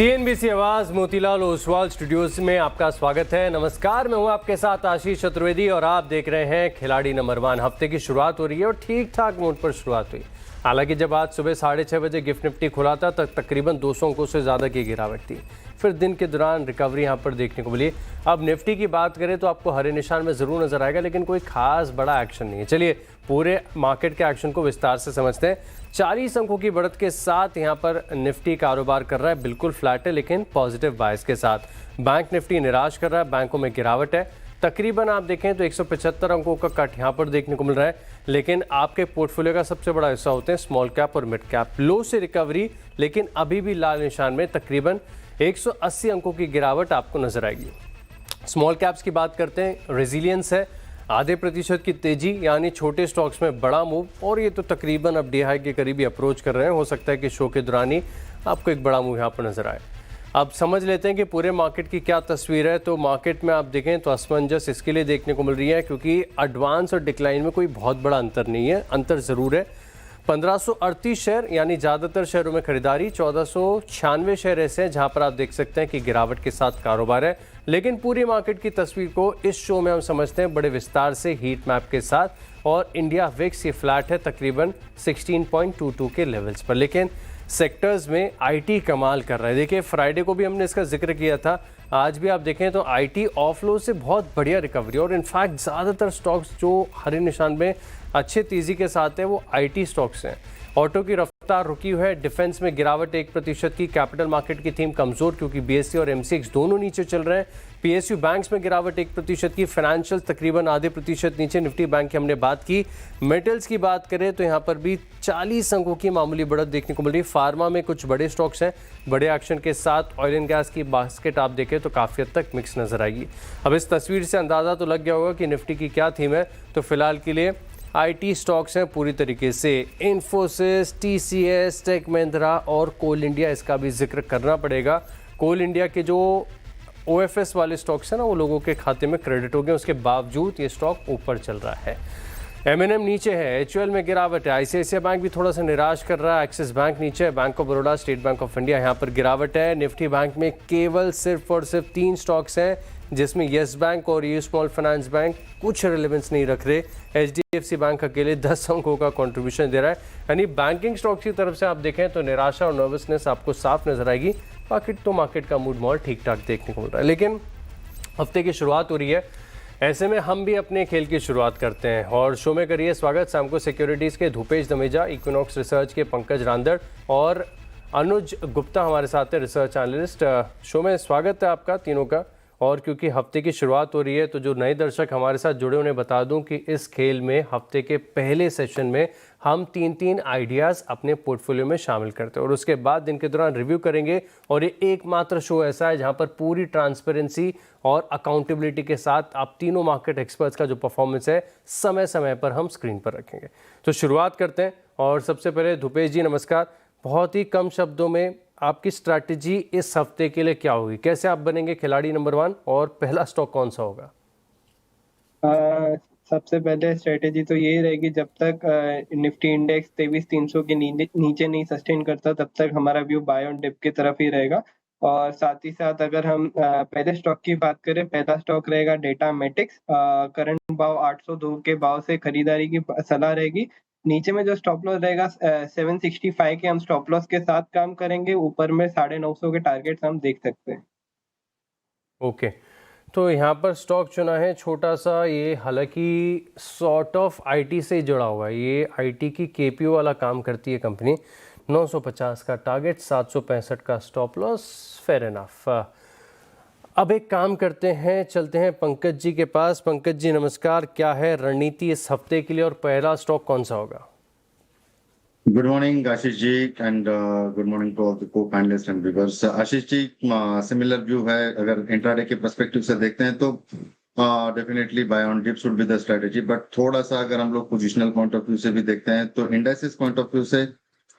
CNBC आवाज Motilal Oswal studios में आपका स्वागत है। नमस्कार, मैं हूं आपके साथ आशीष चतुर्वेदी और आप देख रहे हैं खिलाड़ी नंबर 1। हफ्ते की शुरुआत हो रही है और ठीक ठाक नोट पर शुरुआत हुई। हालांकि जब आज सुबह 6:30 बजे गिफ्ट निफ्टी खुला था तब तकरीबन 200 अंकों से ज़्यादा की गिरावट थी। फिर दिन के दौरान रिकवरी यहाँ पर देखने को मिली। अब निफ्टी की बात करें तो आपको हरे निशान में ज़रूर नजर आएगा, लेकिन कोई खास बड़ा एक्शन नहीं है। चलिए पूरे मार्केट के एक्शन को विस्तार से समझते हैं। 40 अंकों की बढ़त के साथ यहाँ पर निफ्टी कारोबार कर रहा है, बिल्कुल फ्लैट है लेकिन पॉजिटिव बायस के साथ। बैंक निफ्टी निराश कर रहा है, बैंकों में गिरावट है। तकरीबन आप देखें तो 175 अंकों का कट यहाँ पर देखने को मिल रहा है, लेकिन आपके पोर्टफोलियो का सबसे बड़ा हिस्सा होते हैं स्मॉल कैप और मिड कैप। लो से रिकवरी, लेकिन अभी भी लाल निशान में तकरीबन 180 अंकों की गिरावट आपको नजर आएगी। स्मॉल कैप्स की बात करते हैं, रेजिलियंस है, आधे प्रतिशत की तेजी, यानी छोटे स्टॉक्स में बड़ा मूव, और ये तो तकरीबन अब डी हाई के करीब ही अप्रोच कर रहे हैं। हो सकता है कि शो के दौरान ही आपको एक बड़ा मूव यहाँ पर नजर आए। अब समझ लेते हैं कि पूरे मार्केट की क्या तस्वीर है। तो मार्केट में आप देखें तो असमंजस इसके लिए देखने को मिल रही है क्योंकि एडवांस और डिक्लाइन में कोई बहुत बड़ा अंतर नहीं है। अंतर ज़रूर है। 1538 शेयर यानी ज़्यादातर शेयरों में खरीदारी, 1496 शेयर ऐसे हैं जहां पर आप देख सकते हैं कि गिरावट के साथ कारोबार है। लेकिन पूरी मार्केट की तस्वीर को इस शो में हम समझते हैं बड़े विस्तार से हीट मैप के साथ, और इंडिया विक्स ये फ्लैट है तकरीबन 16.22 के लेवल्स पर। लेकिन सेक्टर्स में आईटी कमाल कर रहा है। देखिए फ्राइडे को भी हमने इसका जिक्र किया था, आज भी आप देखें तो आईटी ऑफ लो से बहुत बढ़िया रिकवरी, और इनफैक्ट ज़्यादातर स्टॉक्स जो हरे निशान में अच्छे तेज़ी के साथ है वो आईटी स्टॉक्स हैं। ऑटो की रफ्तार रुकी हुई है, डिफेंस में गिरावट 1% की, कैपिटल मार्केट की थीम कमज़ोर क्योंकि बीएससी और एमसीएक्स दोनों नीचे चल रहे हैं। पीएसयू बैंक्स में गिरावट 1% की, फाइनेंशियल तकरीबन आधे प्रतिशत नीचे। निफ्टी बैंक की हमने बात की। मेटल्स की बात करें तो यहाँ पर भी 40 अंकों की मामूली बढ़त देखने को मिल रही है। फार्मा में कुछ बड़े स्टॉक्स हैं बड़े एक्शन के साथ। ऑयल एंड गैस की बास्केट आप देखें तो काफ़ी हद तक मिक्स नजर आएगी। अब इस तस्वीर से अंदाज़ा तो लग गया होगा कि निफ्टी की क्या थीम है। तो फिलहाल के लिए आईटी स्टॉक्स हैं पूरी तरीके से, इन्फोसिस, टीसीएस, टेक महिंद्रा और कोल इंडिया, इसका भी जिक्र करना पड़ेगा। कोल इंडिया के जो ओएफएस वाले स्टॉक्स हैं ना, वो लोगों के खाते में क्रेडिट हो गए, उसके बावजूद ये स्टॉक ऊपर चल रहा है। एमएनएम नीचे है, एचयूएल में गिरावट है, आईसीआईसीआई बैंक भी थोड़ा सा निराश कर रहा है, एक्सिस बैंक नीचे है, bank of Baroda, state bank of India यहाँ पर गिरावट है। निफ्टी बैंक में केवल सिर्फ और सिर्फ 3 स्टॉक्स हैं जिसमें येस बैंक और यू स्मॉल फाइनेंस बैंक कुछ रिलेवेंस नहीं रख रहे। एचडीएफसी बैंक अकेले 10 अंकों का कंट्रीब्यूशन दे रहा है। यानी बैंकिंग स्टॉक्स की तरफ से आप देखें तो निराशा और नर्वसनेस आपको साफ नजर आएगी। बाकी तो मार्केट का मूड मॉल ठीक ठाक देखने को मिल रहा है, लेकिन हफ्ते की शुरुआत हो रही है, ऐसे में हम भी अपने खेल की शुरुआत करते हैं। और शो में करिए स्वागत सैमको सिक्योरिटीज़ के धूपेश दमेजा, इक्विनॉक्स रिसर्च के पंकज रांदड़ और अनुज गुप्ता हमारे साथ है, रिसर्च एनालिस्ट। शो में स्वागत है आपका तीनों का। और क्योंकि हफ्ते की शुरुआत हो रही है तो जो नए दर्शक हमारे साथ जुड़े उन्हें बता दूं कि इस खेल में हफ्ते के पहले सेशन में हम 3 आइडियाज़ अपने पोर्टफोलियो में शामिल करते हैं और उसके बाद दिन के दौरान रिव्यू करेंगे। और ये एकमात्र शो ऐसा है जहां पर पूरी ट्रांसपेरेंसी और अकाउंटेबिलिटी के साथ आप तीनों मार्केट एक्सपर्ट्स का जो परफॉर्मेंस है समय समय पर हम स्क्रीन पर रखेंगे। तो शुरुआत करते हैं। और सबसे पहले धूपेश जी नमस्कार, बहुत ही कम शब्दों में आपकी स्ट्रैटेजी इस हफ्ते के लिए क्या होगी? कैसे आप बनेंगे खिलाड़ी नंबर 1 और पहला स्टॉक कौन सा होगा? सबसे पहले स्ट्रेटेजी तो यही रहेगी, जब तक निफ्टी इंडेक्स 23,300 के नीचे नहीं सस्टेन करता तब तक हमारा व्यू बाय ऑन डिप की तरफ ही रहेगा। और साथ ही साथ अगर हम पहले स्टॉक की बात करें, पहला स्टॉक रहेगा डेटामेटिक्स। करंट भाव 802 के भाव से खरीदारी की सलाह रहेगी। नीचे में जो स्टॉप लॉस रहेगा 765 के हम स्टॉप लॉस के साथ काम करेंगे। ऊपर में 950 के टारगेट्स हम देख सकते हैं। ओके, तो यहाँ पर स्टॉक चुना है छोटा सा, ये हालांकि सॉर्ट ऑफ आईटी से ही जुड़ा हुआ है। ये आईटी की केपीओ वाला काम करती है कंपनी। 950 का टारगेट, 765 का स्टॉप लॉस, फेयर इनफ। अब एक काम करते हैं, चलते हैं पंकज जी के पास। पंकज जी नमस्कार, क्या है रणनीति इस हफ्ते के लिए और पहला स्टॉक कौन सा होगा? Good morning Ashish ji and good morning to all the co-panellist and viewers. Ashish ji, similar view है। अगर इंट्राडे के पर्सपेक्टिव से देखते हैं तो definitely buy on dips would be the strategy, but थोड़ा सा अगर हम लोग पोजिशनल पॉइंट ऑफ व्यू से भी देखते हैं तो इंडाइसिस पॉइंट ऑफ व्यू से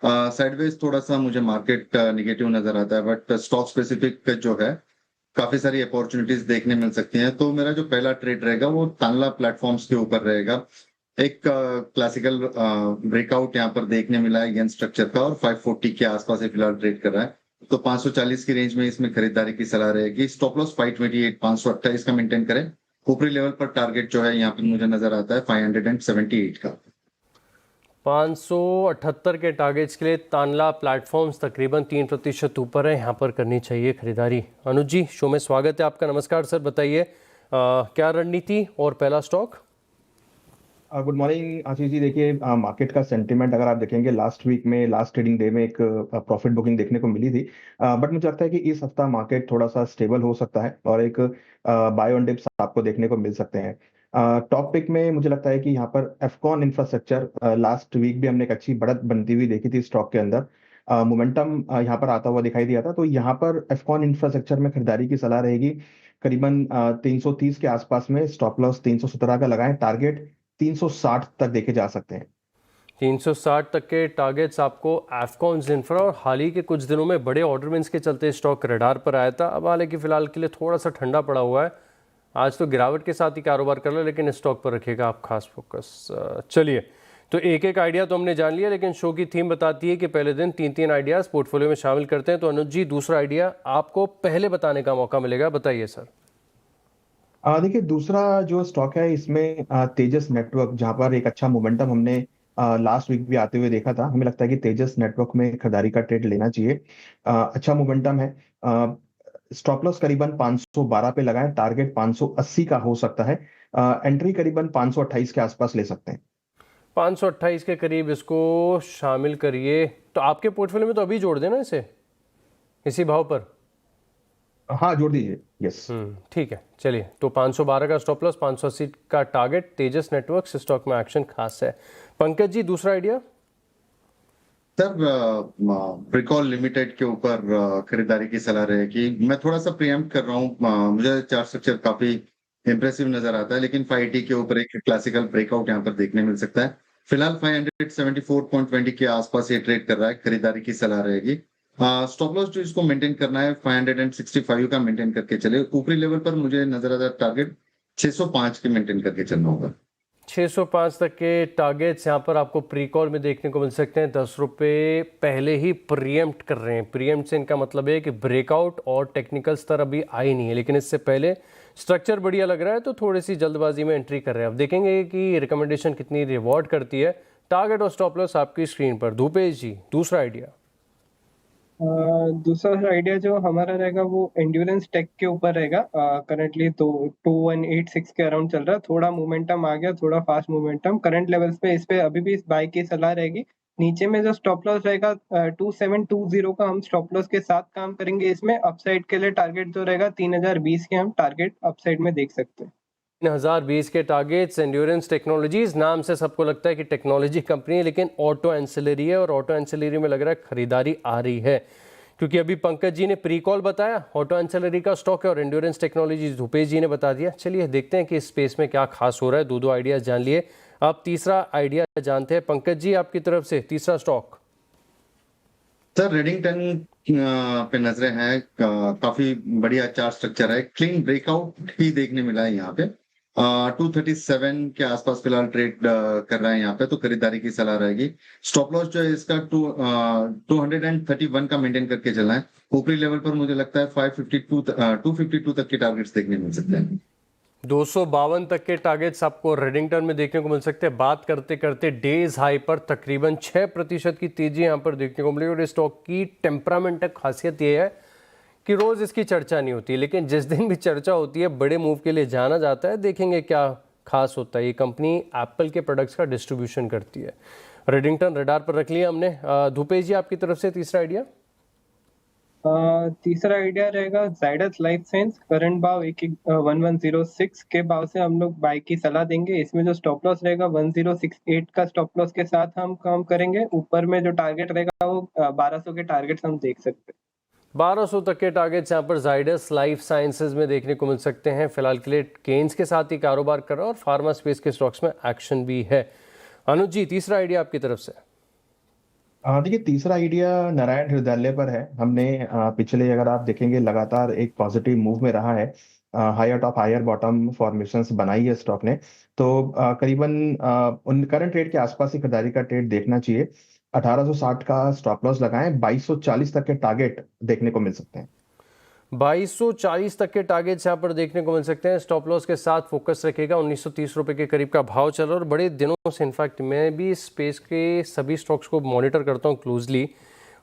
साइडवेज थोड़ा सा मुझे मार्केट नेगेटिव नजर आता है, बट स्टॉक स्पेसिफिक जो है काफी सारी अपॉर्चुनिटीज देखने मिल सकती हैं। तो मेरा जो पहला ट्रेड रहेगा वो तांला प्लेटफॉर्म्स के ऊपर रहेगा। एक क्लासिकल ब्रेकआउट यहाँ पर देखने मिला है येन स्ट्रक्चर का और 540 के आसपास फिलहाल ट्रेड कर रहा है। तो 540 की रेंज में इसमें खरीदारी की सलाह रहेगी। स्टॉप लॉस 528 528 का मेंटेन करें। ऊपरी लेवल पर टारगेट जो है यहाँ पे मुझे नजर आता है 578 का। 578 के टारगेट्स के लिए तानला प्लेटफॉर्म्स तकरीबन 3% ऊपर है, यहाँ पर करनी चाहिए खरीदारी। अनुज जी, शो में स्वागत है आपका। नमस्कार सर, बताइए क्या रणनीति और पहला स्टॉक? गुड मॉर्निंग आशीष जी। देखिए, मार्केट का सेंटीमेंट अगर आप देखेंगे लास्ट वीक में, लास्ट ट्रेडिंग डे में एक प्रॉफिट बुकिंग देखने को मिली थी, बट मुझे लगता है कि इस हफ्ता मार्केट थोड़ा सा स्टेबल हो सकता है और एक बाय ऑन डिप्स आपको देखने को मिल सकते हैं। टॉप पिक में मुझे लगता है कि यहाँ पर एफकॉन इंफ्रास्ट्रक्चर, लास्ट वीक भी हमने एक अच्छी बढ़त बनती हुई देखी थी स्टॉक के अंदर। मोमेंटम यहाँ पर आता हुआ दिखाई दिया था, तो यहाँ पर एफकॉन इंफ्रास्ट्रक्चर में खरीदारी की सलाह रहेगी। करीबन 330 के आसपास में स्टॉप लॉस 317 का लगाएं, टारगेट 360 तक देखे जा सकते हैं। 360 तक के टारगेट्स आपको एफकॉन्स इंफ्रा, और हाल ही के कुछ दिनों में बड़े ऑर्डर विंस के चलते स्टॉक रडार पर आया था। अब हालांकि फिलहाल के लिए थोड़ा सा ठंडा पड़ा हुआ है, आज तो गिरावट के साथ ही कारोबार कर लो, लेकिन स्टॉक पर रखिएगा आप खास फोकस। चलिए, तो एक एक आइडिया तो हमने जान लिया, लेकिन शो की थीम बताती है कि पहले दिन 3-3 आइडियाज पोर्टफोलियो में शामिल करते हैं। तो अनुज जी, दूसरा आइडिया आपको पहले बताने का मौका मिलेगा, बताइए सर। देखिए, दूसरा जो स्टॉक है इसमें तेजस नेटवर्क, जहां पर एक अच्छा मोमेंटम हमने लास्ट वीक भी आते हुए देखा था। हमें लगता है कि तेजस नेटवर्क में खरीदारी का ट्रेड लेना चाहिए। अच्छा मोमेंटम है। स्टॉप लॉस करीबन 512 पे लगाएं, टारगेट 580 का हो सकता है। एंट्री करीबन 528 के आसपास ले सकते हैं। 528 के करीब इसको शामिल करिए। तो आपके पोर्टफोलियो में तो अभी जोड़ देना इसे, इसी भाव पर। हाँ, जोड़ दीजिए। यस, ठीक है। चलिए, तो 512 का स्टॉप लॉस, 580 का टारगेट, तेजस नेटवर्क्स स्टॉक में एक्शन खास है। पंकज जी, दूसरा आइडिया? सर, प्रिकॉल लिमिटेड के ऊपर खरीदारी की सलाह रहेगी। मैं थोड़ा सा प्रीएम्प्ट कर रहा हूँ, मुझे चार्ट स्ट्रक्चर काफी इंप्रेसिव नजर आता है, लेकिन 580 के ऊपर एक क्लासिकल ब्रेकआउट यहाँ पर देखने मिल सकता है। फिलहाल 574.20 के आसपास ये ट्रेड कर रहा है, खरीदारी की सलाह रहेगी। स्टॉप लॉस जो इसको मेंटेन करना है 565 का मेंटेन करके चले। ऊपरी लेवल पर मुझे नजर आता है टारगेट 605 के मेंटेन करके चलना होगा। 605 तक के टारगेट्स यहाँ पर आपको प्री कॉल में देखने को मिल सकते हैं। 10 रुपये पहले ही प्रीएम्प्ट कर रहे हैं। प्रीएम्प्ट से इनका मतलब है कि ब्रेकआउट और टेक्निकल स्तर अभी आई नहीं है, लेकिन इससे पहले स्ट्रक्चर बढ़िया लग रहा है, तो थोड़ी सी जल्दबाजी में एंट्री कर रहे हैं। अब देखेंगे कि रिकमेंडेशन कितनी रिवॉर्ड करती है। टारगेट और स्टॉप लॉस आपकी स्क्रीन पर। धूपेश जी, दूसरा आइडिया? दूसरा आइडिया जो हमारा रहेगा वो एंड्योरेंस टेक के ऊपर रहेगा। करंटली तो 2186 के अराउंड चल रहा है। थोड़ा मोमेंटम आ गया, थोड़ा फास्ट मोमेंटम करंट लेवल्स पे। इस पे अभी भी इस बाय की सलाह रहेगी। नीचे में जो स्टॉप लॉस रहेगा 2720 का हम स्टॉप लॉस के साथ काम करेंगे। इसमें अपसाइड के लिए टारगेट जो रहेगा 3020 के हम टारगेट अपसाइड में देख सकते हैं। 3020 के टारगेट्स। एंड्योरेंस टेक्नोलॉजीज, नाम से सबको लगता है कि टेक्नोलॉजी कंपनी है, लेकिन ऑटो एंसिलरी है, और ऑटो एंसिलरी में लग रहा है खरीदारी आ रही है, क्योंकि अभी पंकज जी ने प्री कॉल बताया ऑटो एंसिलरी का स्टॉक है, और एंड्योरेंस टेक्नोलॉजीज धूपेश जी ने बता दिया। चलिए देखते हैं कि इस स्पेस में क्या खास हो रहा है। दो आइडियाज जान लिए, अब तीसरा आइडिया जानते हैं। पंकज जी, आपकी तरफ से तीसरा स्टॉक? सर, रेडिंगटन पे नजरें हैं। काफी बढ़िया चार्ट स्ट्रक्चर है, क्लीन ब्रेकआउट ही देखने मिला है यहाँ पे। 237 के आसपास फिलहाल ट्रेड कर रहा है यहाँ पे, तो खरीदारी की सलाह रहेगी। स्टॉप लॉस जो है इसका 231 का मेंटेन करके चलना है। ऊपरी लेवल पर मुझे लगता है 252 तक के टारगेट्स देखने मिल सकते हैं। 252 तक के टारगेट्स आपको रेडिंगटन में देखने को मिल सकते हैं। बात करते करते डेज हाई पर तकरीबन 6% की तेजी यहाँ पर देखने को मिली, और इस स्टॉक की टेम्परामेंट खासियत ये है कि रोज़ इसकी चर्चा नहीं होती, लेकिन जिस दिन भी चर्चा होती है बड़े मूव के लिए जाना जाता है। देखेंगे क्या खास होता है। ये कंपनी एप्पल के प्रोडक्ट्स का डिस्ट्रीब्यूशन करती है। रेडिंगटन रडार पर रख लिया हमने। धूपेश जी, आपकी तरफ से तीसरा आइडिया? तीसरा आइडिया रहेगा जाइडस लाइफ साइंस। करंट भाव 1106 के भाव से हम लोग बाय की सलाह देंगे। इसमें जो स्टॉप लॉस रहेगा 1068 का स्टॉप लॉस के साथ हम काम करेंगे। ऊपर में जो टारगेट रहेगा वो 1200 के टारगेट्स हम देख सकते हैं। 1200 तक के टारगेट्स यहाँ पर जाइडस लाइफ साइंसेज में देखने को मिल सकते हैं। फिलहाल के लिए गेन्स के साथ ही कारोबार कर रहा है, और फार्मा स्पेस के स्टॉक्स में एक्शन भी है। अनुज जी, तीसरा आइडिया आपकी तरफ से? देखिए, तीसरा आइडिया नारायण हृदयालय पर है। हमने पिछले, अगर आप देखेंगे, लगातार एक पॉजिटिव मूव में रहा है। Higher top higher bottom formations बनाई है स्टॉक ने, तो करीबन उन करंट रेट के आसपास ही खरीदारी का ट्रेड देखना चाहिए। 1860 का स्टॉप लॉस लगाएं, 2240 तक के टारगेट देखने को मिल सकते हैं। 2240 तक के टारगेट्स यहाँ पर देखने को मिल सकते हैं। स्टॉप लॉस के साथ फोकस रखेगा। 1930 रुपये के करीब का भाव चल रहा है और बड़े दिनों से इनफैक्ट मैं भी इस स्पेस के सभी स्टॉक्स को मॉनिटर करता हूँ क्लोजली।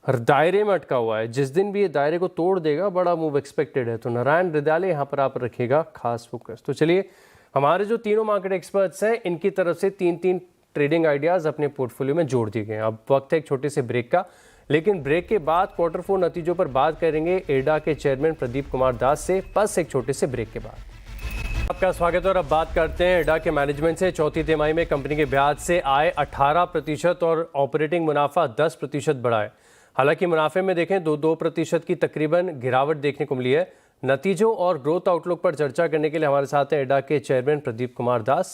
हर दायरे में अटका हुआ है। जिस दिन भी ये दायरे को तोड़ देगा बड़ा मूव एक्सपेक्टेड है। तो नारायण हृदयालय यहाँ पर आप रखिएगा खास फोकस। तो चलिए हमारे जो तीनों मार्केट एक्सपर्ट्स हैं इनकी तरफ से तीन तीन ट्रेडिंग आइडियाज़ अपने पोर्टफोलियो में जोड़ दिए गए हैं। अब वक्त है एक छोटे से ब्रेक का, लेकिन ब्रेक के बाद क्वार्टर 4 नतीजों पर बात करेंगे एडा के चेयरमैन प्रदीप कुमार दास से, बस एक छोटे से ब्रेक के बाद। आपका स्वागत है और अब बात करते हैं एडा के मैनेजमेंट से। चौथी तिमाही में कंपनी के ब्याज से आय 18% और ऑपरेटिंग मुनाफा 10% बढ़ा है। हालांकि मुनाफे में देखें 2% की तकरीबन गिरावट देखने को मिली है। नतीजों और ग्रोथ आउटलुक पर चर्चा करने के लिए हमारे साथ हैं एडा के chairman Pradeep Kumar Das.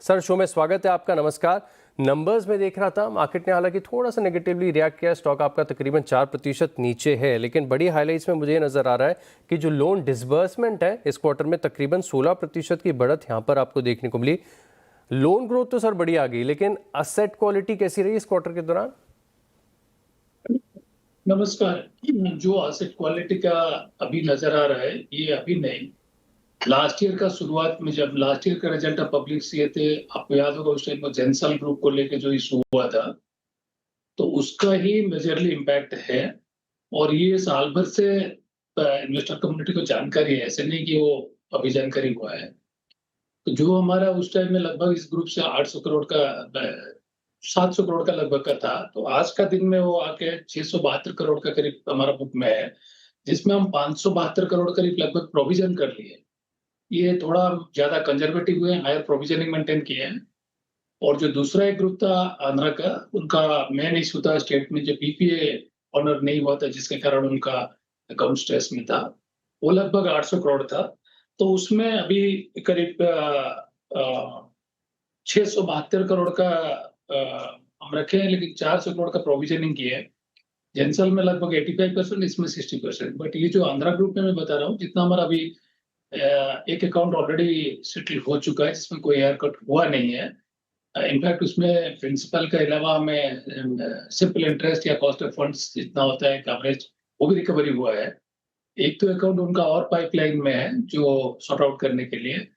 Sir, show में स्वागत है आपका, नमस्कार। नंबर्स में देख रहा था, मार्केट ने हालांकि थोड़ा सा नेगेटिवली रिएक्ट किया। स्टॉक आपका तकरीबन 4% नीचे है, लेकिन बड़ी हाइलाइट्स में मुझे ये नज़र आ रहा है कि जो लोन डिसबर्समेंट है इस क्वार्टर में तकरीबन 16% की बढ़त यहाँ पर आपको देखने को मिली। लोन ग्रोथ तो सर बड़ी आ गई, लेकिन असेट क्वालिटी कैसी रही इस क्वार्टर के दौरान? नमस्कार। जो एसेट क्वालिटी का अभी नजर आ रहा है ये अभी नहीं, लास्ट ईयर का शुरुआत में जब लास्ट ईयर का रिजल्ट पब्लिश किए थे, आपको याद होगा उस टाइम में जेंसल ग्रुप को लेके जो इशू हुआ था, तो उसका ही मेजरली इम्पैक्ट है। और ये साल भर से इन्वेस्टर कम्युनिटी को जानकारी है, ऐसे नहीं कि वो अभी जानकारी हुआ है। तो जो हमारा उस टाइम में लगभग इस ग्रुप से 800 करोड़ का 700 करोड़ का लगभग का था, तो आज का दिन में वो आके 672 करोड़ का करीब हमारा बुक में है, जिसमें हम 572 करोड़ करीब लगभग प्रोविजन कर लिए। ये थोड़ा ज्यादा कंजर्वेटिव हुए, हायर प्रोविजनिंग मेंटेन किए हैं। और जो दूसरा एक ग्रुप था आंध्रा का, उनका मेन इशू था स्टेट में जो बीपीए ऑनर नहीं हुआ था, जिसके कारण उनका अकाउंट स्ट्रेस में था, वो लगभग 800 करोड़ था। तो उसमें अभी करीब 672 करोड़ का हम रखे हैं, लेकिन 400 करोड़ का प्रोविजनिंग किया है। जेंसल में लगभग 85%, इसमें 60%। बट ये जो आंध्रा ग्रुप में मैं बता रहा हूँ, जितना हमारा अभी एक अकाउंट ऑलरेडी सेटल हो चुका है जिसमें कोई हेयर कट हुआ नहीं है। इनफैक्ट उसमें प्रिंसिपल के अलावा हमें सिंपल इंटरेस्ट या कॉस्ट ऑफ फंड्स जितना होता है कवरेज, वो भी रिकवरी हुआ है। एक तो अकाउंट उनका और पाइपलाइन में है जो सॉर्ट आउट करने के लिए,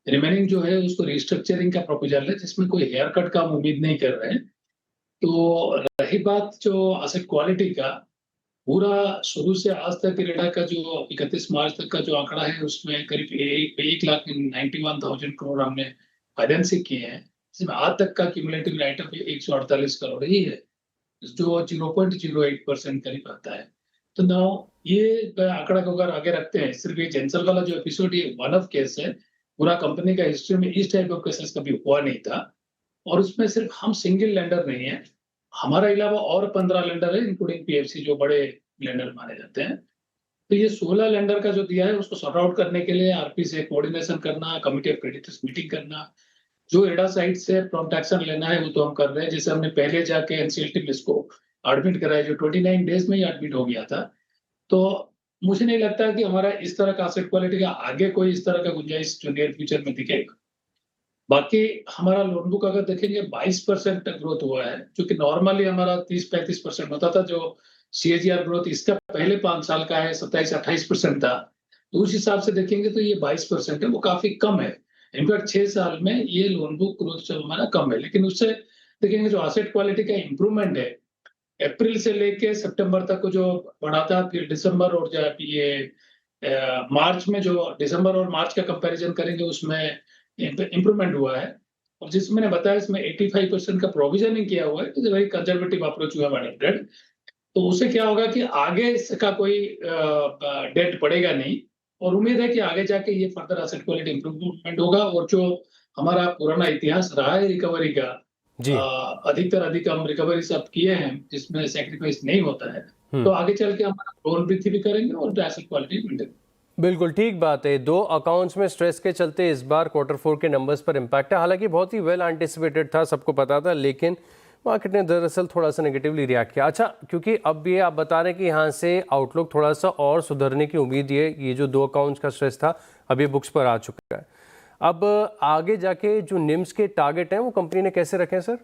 रिमेनिंग जो है उसको रिस्ट्रक्चरिंग का प्रोपोजल है, जिसमें कोई हेयर कट का हम उम्मीद नहीं कर रहे हैं। तो रही बात जो एसेट क्वालिटी का, पूरा शुरू से आज तक रेडा का जो 31 मार्च तक का जो आंकड़ा है, उसमें करीब 1,91,000 करोड़ हमने फाइनेंसिंग किए हैं, जिसमें आज तक का क्यूमुलेटिव राइट ऑफ 148 करोड़ ही है, जो 0.08% करीब आता है। तो नाउ ये आंकड़ा को अगर आगे रखते हैं, सिर्फ ये जेंसल वाला जो एपिसोड, ये वन ऑफ केस है। पूरा कंपनी का हिस्ट्री में इस टाइप ऑफ केसेस कभी हुआ नहीं था। और उसमें सिर्फ हम सिंगल लेंडर नहीं है, हमारा अलावा और 15 लेंडर है, इंक्लूडिंग पीएफसी जो बड़े लेंडर माने जाते हैं। तो ये 16 लेंडर का जो दिया है उसको सॉर्ट आउट करने के लिए आरपी से कोऑर्डिनेशन करना, कमिटी ऑफ क्रेडिटर्स मीटिंग करना, जो एडा साइड से प्रॉम्प्ट एक्शन लेना है वो तो हम कर रहे हैं। जैसे हमने पहले जाके एनसीएलटी में इसको एडमिट कराया, जो 29 डेज में ही एडमिट हो गया था। तो मुझे नहीं लगता कि हमारा इस तरह का एसेट क्वालिटी का आगे कोई इस तरह का गुंजाइश जो नियर फ्यूचर में दिखेगा। बाकी हमारा लोन बुक अगर देखेंगे 22% ग्रोथ हुआ है, जो कि नॉर्मली हमारा 30-35% होता था। जो सीएजीआर ग्रोथ इसका पहले 5 साल का है 27-28% था। तो उस हिसाब से देखेंगे तो ये 22% है, वो काफी कम है। इनफैक्ट 6 साल में ये लोन बुक ग्रोथ जो हमारा कम है, लेकिन उससे देखेंगे जो एसेट क्वालिटी का इम्प्रूवमेंट है, अप्रैल से लेके सितंबर तक को जो बढ़ा था, फिर दिसंबर और जो ये मार्च में, जो दिसंबर और मार्च का कंपैरिजन करेंगे उसमें इम्प्रूवमेंट हुआ है। और जिसमें मैंने बताया इसमें 85% का प्रोविजनिंग किया हुआ है, तो वेरी कंजर्वेटिव अप्रोच हुआ है। तो उससे क्या होगा कि आगे इसका कोई डेट पड़ेगा नहीं, और उम्मीद है कि आगे जाके ये फर्दर एसेट क्वालिटी इंप्रूवमेंट होगा। और जो हमारा पुराना इतिहास रहा है रिकवरी का, अधिक हम रिकवरी सब किए हैं जिसमें सैक्रिफाइस नहीं होता है, तो आगे चल के हमारा लोन वृद्धि भी करेंगे और एसेट क्वालिटी मेंटेन। बिल्कुल ठीक बात है। 2 अकाउंट्स में स्ट्रेस के चलते इस बार क्वार्टर 4 के नंबर्स पर इम्पैक्ट है। हालांकि बहुत ही वेल एंटिसिपेटेड था, सबको पता था, लेकिन मार्केट ने दरअसल थोड़ा सा नेगेटिवली रिएक्ट किया। अच्छा, क्योंकि अब ये आप बता रहे हैं कि यहाँ से आउटलुक थोड़ा सा और सुधरने की उम्मीद है, ये जो 2 अकाउंट्स का स्ट्रेस था अब ये बुक्स पर आ चुका है। अब आगे जाके जो निम्स के टारगेट हैं वो कंपनी ने कैसे रखे हैं सर?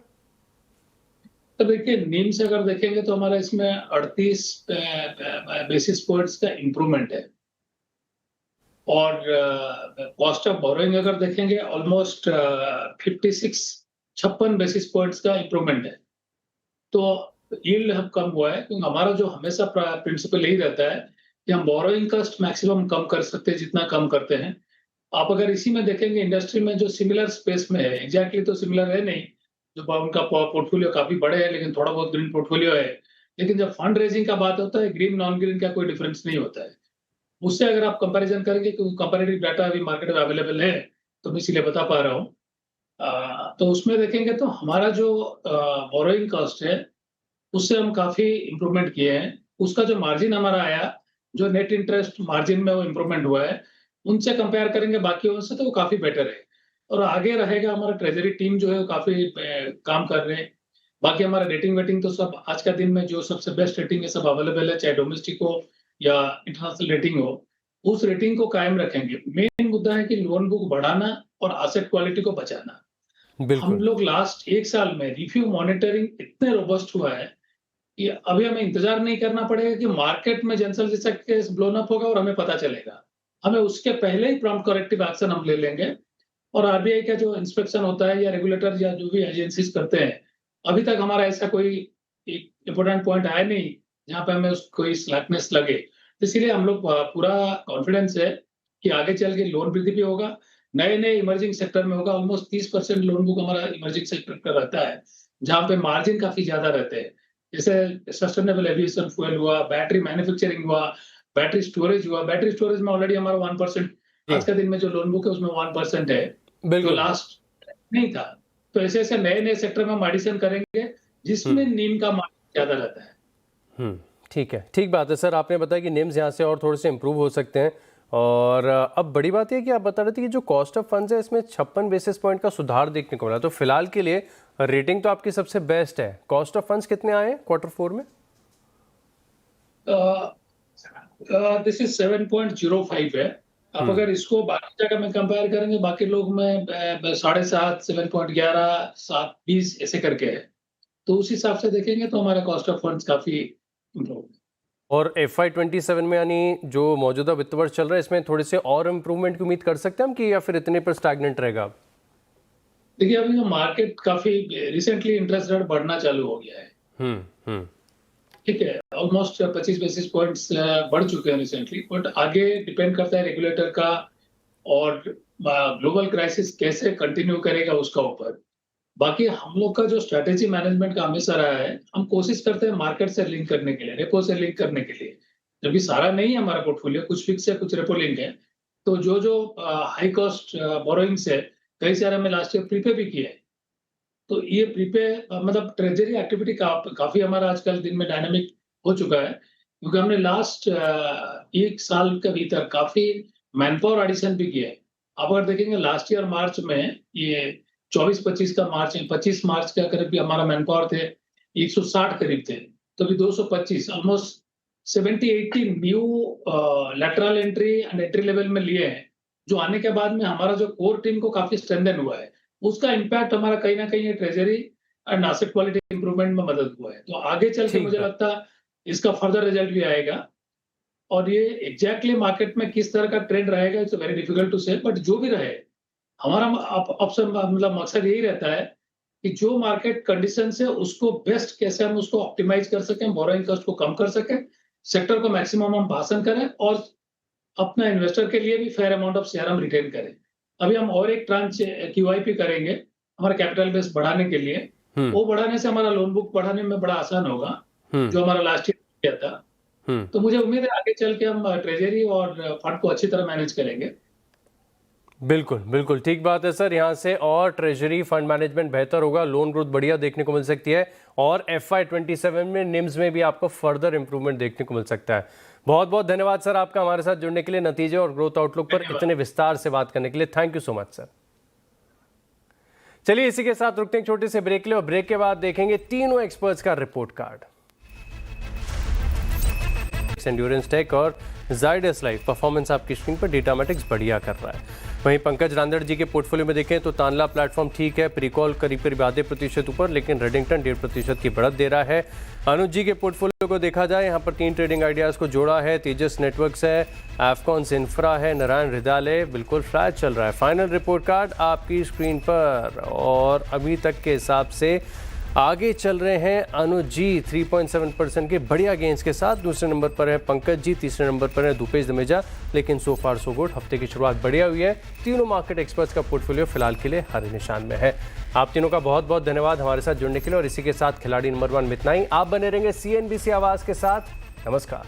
तो देखिए नीम से अगर देखेंगे तो हमारा इसमें 38 बेसिस पॉइंट्स का इम्प्रूवमेंट है और कॉस्ट ऑफ बोरोइंग अगर देखेंगे ऑलमोस्ट 56 बेसिस पॉइंट्स का इम्प्रूवमेंट है। तो यील्ड हम कम हुआ है क्योंकि हमारा जो हमेशा प्रिंसिपल यही रहता है कि हम बोरोइंग कॉस्ट मैक्सिमम कम कर सकते हैं जितना कम करते हैं। आप अगर इसी में देखेंगे इंडस्ट्री में जो सिमिलर स्पेस में है, एग्जैक्टली तो सिमिलर है नहीं, जो उनका पोर्टफोलियो काफी बड़े है लेकिन थोड़ा बहुत ग्रीन पोर्टफोलियो है, लेकिन जब फंड रेजिंग का बात होता है ग्रीन नॉन ग्रीन का कोई डिफरेंस नहीं होता है। उससे अगर आप कंपैरिजन करेंगे क्योंकि कंपैरेटिव डाटा अभी मार्केट में अवेलेबल है तो मैं इसीलिए बता पा रहा हूँ। तो उसमें देखेंगे तो हमारा जो बोरोइंग कॉस्ट है उससे हम काफी इम्प्रूवमेंट किए हैं। उसका जो मार्जिन हमारा आया, जो नेट इंटरेस्ट मार्जिन में वो इम्प्रूवमेंट हुआ है, उनसे कंपेयर करेंगे बाकियों से तो वो काफी बेटर है। और आगे रहेगा हमारा ट्रेजरी टीम जो है वो काफी काम कर रहे हैं। बाकी हमारा रेटिंग वेटिंग तो सब आज का दिन में जो सबसे बेस्ट रेटिंग है सब अवेलेबल है, चाहे डोमेस्टिक हो या इंटरनेशनल रेटिंग हो, उस रेटिंग को कायम रखेंगे। मेन मुद्दा है कि लोन बुक बढ़ाना और एसेट क्वालिटी को बचाना। हम लोग लास्ट 1 साल में रिव्यू मॉनिटरिंग इतने रोबस्ट हुआ है कि अभी हमें इंतजार नहीं करना पड़ेगा कि मार्केट में जेंसल जैसा केस ब्लोन अप होगा और हमें पता चलेगा। हमें उसके पहले ही प्रॉम्प्ट करेक्टिव एक्शन हम ले लेंगे। और आरबीआई का जो इंस्पेक्शन होता है या रेगुलेटर या जो भी एजेंसीज करते हैं, अभी तक हमारा ऐसा कोई इम्पोर्टेंट पॉइंट आया नहीं जहां पे हमें कोई स्लैकनेस लगे। तो इसीलिए हम लोग पूरा कॉन्फिडेंस है कि आगे चल के लोन वृद्धि भी होगा, नए इमर्जिंग सेक्टर में होगा। ऑलमोस्ट 30% लोन बुक हमारा इमर्जिंग सेक्टर का रहता है जहां पे मार्जिन काफी ज्यादा रहते हैं, जैसे सस्टेनेबल एविएशन फ्यूल हुआ, बैटरी मैन्युफैक्चरिंग हुआ, बैटरी स्टोरेज हुआ। बैटरी स्टोरेज में ऑलरेडी हमारा 1% आज का दिन में जो लोन बुक है उसमें 1% है, जो लास्ट नहीं था। तो ऐसे नए सेक्टर में हम एडिशन करेंगे जिसमें नीम का मार्जिन ज्यादा रहता है। ठीक है, ठीक बात है सर। आपने बताया कि निम्स यहाँ से और थोड़े से इम्प्रूव हो सकते हैं। और अब बड़ी बात यह है कि आप बता रहे थे कि जो कॉस्ट ऑफ फंड्स है इसमें 56 बेसिस पॉइंट का सुधार देखने को मिला। तो फिलहाल के लिए रेटिंग तो आपकी सबसे बेस्ट है। कॉस्ट ऑफ फंड्स कितने आए Q4 में? दिस इज 7.05 है। आप अगर इसको बाकी जगह में कंपेयर करेंगे, बाकी लोग में 7.5, 7.11, 7.20 ऐसे करके है, तो उस हिसाब से देखेंगे तो हमारा कॉस्ट ऑफ फंड्स काफी इम्प्रूव। और FY27 में यानी जो मौजूदा वित्त वर्ष चल रहा है इसमें थोड़े से और इम्प्रूवमेंट की उम्मीद कर सकते हैं हम कि या फिर इतने पर स्टैग्नेंट रहेगा? देखिए अभी जो मार्केट काफी रिसेंटली इंटरेस्ट रेट बढ़ना चालू हो गया है। ठीक है, ऑलमोस्ट 25 बेसिस पॉइंट्स बढ़ चुके हैं रिसेंटली, बट आगे डिपेंड करता है रेगुलेटर का और ग्लोबल क्राइसिस कैसे कंटिन्यू करेगा उसका ऊपर। बाकी हम लोग का जो स्ट्रेटेजी मैनेजमेंट का हमेशा रहा है, हम कोशिश करते हैं मार्केट से लिंक करने के लिए, रेपो से लिंक करने के लिए। जबकि सारा नहीं है हमारा पोर्टफोलियो, कुछ फिक्स है कुछ रेपो लिंक है। तो जो हाई कॉस्ट बोरोइंग्स है, कई सारे में लास्ट ईयर प्रीपे भी किए। तो ये प्रीपे मतलब ट्रेजरी एक्टिविटी काफी हमारा आजकल दिन में डायनामिक हो चुका है, क्योंकि हमने लास्ट 1 साल के भीतर काफी मैनपावर एडिशन भी किया है। आप अगर देखेंगे लास्ट ईयर मार्च में ये 24-25 का मार्च है, 25 मार्च के करीब भी हमारा मैनपावर थे 160 करीब थे, तो अभी 225, almost 70-80 new lateral entry and entry level में लिए हैं, जो आने के बाद में हमारा जो कोर टीम को काफी स्ट्रेंथन हुआ है। उसका इम्पैक्ट हमारा कहीं ना कहीं treasury and asset quality improvement में मदद हुआ है। तो आगे चल के मुझे लगता है इसका फर्दर रिजल्ट भी आएगा। और ये एग्जैक्टली मार्केट में किस तरह का ट्रेंड रहेगा इट्स वेरी डिफिकल्ट टू से, बट जो भी रहे हमारा ऑप्शन मतलब मकसद यही रहता है कि जो मार्केट कंडीशन है उसको बेस्ट कैसे हम उसको ऑप्टिमाइज कर सकें, बोरोइंग कॉस्ट को कम कर सकें, सेक्टर को मैक्सिमम हम भाषण करें और अपना इन्वेस्टर के लिए भी फेयर अमाउंट ऑफ शेयर हम रिटेन करें। अभी हम और एक ट्रांच QIP करेंगे हमारा कैपिटल बेस बढ़ाने के लिए। वो बढ़ाने से हमारा लोन बुक बढ़ाने में बड़ा आसान होगा, जो हमारा लास्ट ईयर किया था। तो मुझे उम्मीद है आगे चल के हम ट्रेजरी और फंड को अच्छी तरह मैनेज करेंगे। बिल्कुल बिल्कुल ठीक बात है सर। यहाँ से और ट्रेजरी फंड मैनेजमेंट बेहतर होगा, लोन ग्रोथ बढ़िया देखने को मिल सकती है और FY27 में निम्स में भी आपको फर्दर इंप्रूवमेंट देखने को मिल सकता है। बहुत बहुत धन्यवाद सर आपका हमारे साथ जुड़ने के लिए, नतीजे और ग्रोथ आउटलुक पर इतने विस्तार से बात करने के लिए। Thank you so much sir. चलिए इसी के साथ रुकते हैं छोटे से ब्रेक ले और ब्रेक के बाद देखेंगे तीनों एक्सपर्ट्स का रिपोर्ट कार्ड। एंड्योरेंस टेक और जाइडस लाइफ परफॉर्मेंस आपकी स्क्रीन पर, डेटामेटिक्स बढ़िया कर रहा है। वहीं पंकज रांदड़ जी के पोर्टफोलियो में देखें तो तानला प्लेटफॉर्म ठीक है, प्रीकॉल करीब करीब आधे प्रतिशत ऊपर, लेकिन रेडिंगटन 1.5% की बढ़त दे रहा है। अनुज जी के पोर्टफोलियो को देखा जाए, यहाँ पर 3 ट्रेडिंग आइडियाज़ को जोड़ा है, तेजस नेटवर्क्स है, एफकॉन्स इंफ्रा है, नारायण हृदयालय बिल्कुल फ्लैट चल रहा है। फाइनल रिपोर्ट कार्ड आपकी स्क्रीन पर और अभी तक के हिसाब से आगे चल रहे हैं अनुज जी 3.7% के बढ़िया गेंस के साथ, दूसरे नंबर पर है पंकज जी, तीसरे नंबर पर है दीपेश दमेजा। लेकिन सो फार सो गुड, हफ्ते की शुरुआत बढ़िया हुई है। तीनों मार्केट एक्सपर्ट्स का पोर्टफोलियो फिलहाल के लिए हरे निशान में है। आप तीनों का बहुत बहुत धन्यवाद हमारे साथ जुड़ने के लिए, और इसी के साथ खिलाड़ी नंबर 1 में इतना ही। आप बने रहेंगे CNBC आवाज़ के साथ। नमस्कार।